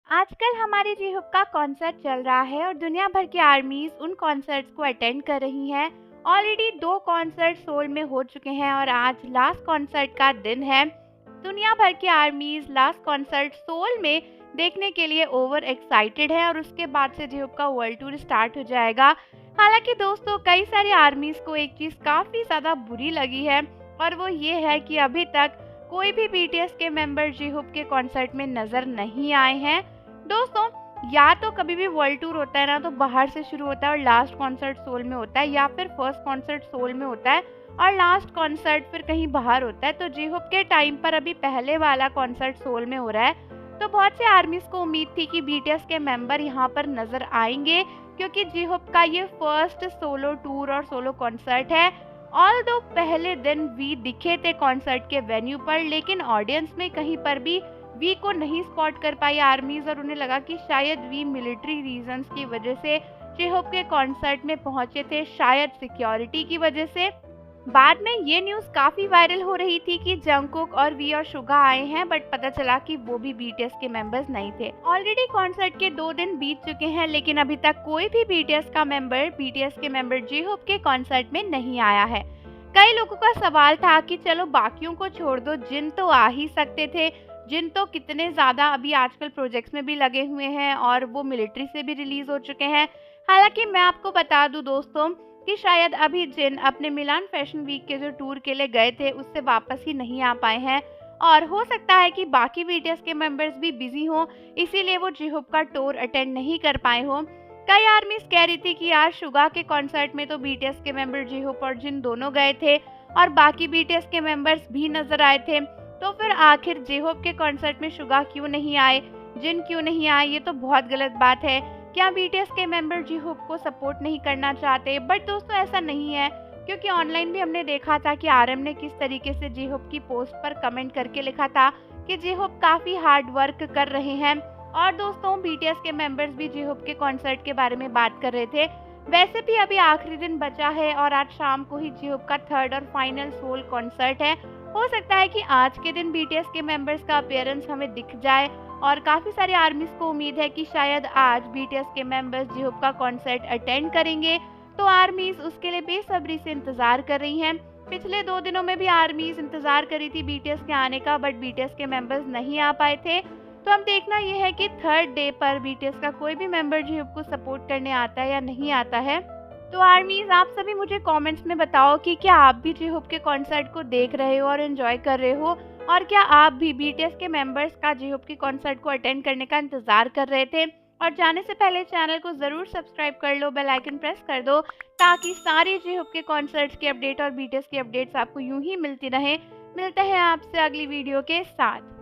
आजकल हमारे जेहूप का कॉन्सर्ट चल रहा है और दुनिया भर की आर्मीज उन कॉन्सर्ट्स को अटेंड कर रही हैं। ऑलरेडी 2 कॉन्सर्ट सोल में हो चुके हैं और आज लास्ट कॉन्सर्ट का दिन है। दुनिया भर की आर्मीज लास्ट कॉन्सर्ट सोल में देखने के लिए ओवर एक्साइटेड है और उसके बाद से जेहूप का वर्ल्ड टूर स्टार्ट हो जाएगा। हालांकि दोस्तों, कई सारी आर्मीज को एक चीज़ काफ़ी ज़्यादा बुरी लगी है और वो ये है कि अभी तक कोई भी बीटीएस के मेंबर जेहूप के कॉन्सर्ट में नज़र नहीं आए हैं। दोस्तों, या तो कभी भी वर्ल्ड टूर होता है ना, तो बाहर से शुरू होता है और लास्ट कॉन्सर्ट सोल में होता है, या फिर फर्स्ट कॉन्सर्ट सोल में होता है और लास्ट कॉन्सर्ट फिर कहीं बाहर होता है। तो जेहूप के टाइम पर अभी पहले वाला कॉन्सर्ट सोल में हो रहा है। तो बहुत से आर्मीज को उम्मीद थी कि बीटीएस के मेंबर यहाँ पर नजर आएंगे, क्योंकि जेहूप का ये फर्स्ट सोलो टूर और सोलो कॉन्सर्ट है। ऑल्दो पहले दिन वी दिखे थे कॉन्सर्ट के वेन्यू पर, लेकिन ऑडियंस में कहीं पर भी वी को नहीं स्पॉट कर पाई आर्मीज और उन्हें लगा कि शायद वी मिलिट्री रीजंस की वजह से जेहूप के कॉन्सर्ट में पहुंचे थे, शायद सिक्योरिटी की वजह से। बाद में ये न्यूज़ काफ़ी वायरल हो रही थी कि जंगकुक और वी और सुगा आए हैं, बट पता चला कि वो भी बीटीएस के मेंबर्स नहीं थे। ऑलरेडी कॉन्सर्ट के 2 दिन बीत चुके हैं, लेकिन अभी तक कोई भी बीटीएस के मेंबर जेहूप के कॉन्सर्ट में नहीं आया है। कई लोगों का सवाल था कि चलो बाकियों को छोड़ दो, जिन तो आ ही सकते थे। जिन तो कितने ज़्यादा अभी आजकल प्रोजेक्ट्स में भी लगे हुए हैं और वो मिलिट्री से भी रिलीज़ हो चुके हैं। हालांकि मैं आपको बता दूं दोस्तों कि शायद अभी जिन अपने मिलान फैशन वीक के जो टूर के लिए गए थे उससे वापस ही नहीं आ पाए हैं, और हो सकता है कि बाकी बीटीएस के मेंबर्स भी बिजी हों, इसीलिए वो जेहूप का टूर अटेंड नहीं कर पाए हों। कई आर्मीज कह रही थी कि यार, सुगा के कॉन्सर्ट में तो बीटीएस के मेंबर जेहूप और जिन दोनों गए थे और बाकी बीटीएस के मेंबर्स भी नजर आए थे, तो फिर आखिर जेहूप के कॉन्सर्ट में सुगा क्यों नहीं आए, जिन क्यों नहीं आए? ये तो बहुत गलत बात है। क्या बीटीएस के मेंबर जेहूप को सपोर्ट नहीं करना चाहते? बट दोस्तों, ऐसा नहीं है, क्योंकि ऑनलाइन भी हमने देखा था कि आरएम ने किस तरीके से जेहूप की पोस्ट पर कमेंट करके लिखा था कि जेहूप काफ़ी हार्ड वर्क कर रहे हैं। और दोस्तों, बीटीएस के मेंबर्स भी जेहूप के कॉन्सर्ट के बारे में बात कर रहे थे। वैसे भी अभी आखिरी दिन बचा है और आज शाम को ही जेहूप का 3rd और फाइनल सोल कॉन्सर्ट है। हो सकता है कि आज के दिन बीटीएस के मेंबर्स का अपीयरेंस हमें दिख जाए और काफ़ी सारे आर्मीज को उम्मीद है कि शायद आज बीटीएस के मेंबर्स जेहूप का कॉन्सर्ट अटेंड करेंगे। तो आर्मीज उसके लिए बेसब्री से इंतज़ार कर रही हैं। पिछले 2 दिनों में भी आर्मीज इंतज़ार कर रही थी बीटीएस के आने का, बट बीटीएस के मेंबर्स नहीं आ पाए थे। तो अब देखना यह है कि 3rd डे पर बीटीएस का कोई भी मेंबर जेहूप को सपोर्ट करने आता है या नहीं आता है। तो आर्मीज, आप सभी मुझे कमेंट्स में बताओ कि क्या आप भी जेहूप के कॉन्सर्ट को देख रहे हो और एंजॉय कर रहे हो, और क्या आप भी बीटीएस के मेंबर्स का जेहूप के कॉन्सर्ट को अटेंड करने का इंतजार कर रहे थे? और जाने से पहले चैनल को ज़रूर सब्सक्राइब कर लो, बेल आइकन प्रेस कर दो, ताकि सारे जेहूप के कॉन्सर्ट्स की अपडेट और बीटीएस की अपडेट्स आपको यूं ही मिलती रहे। मिलते हैं आपसे अगली वीडियो के साथ।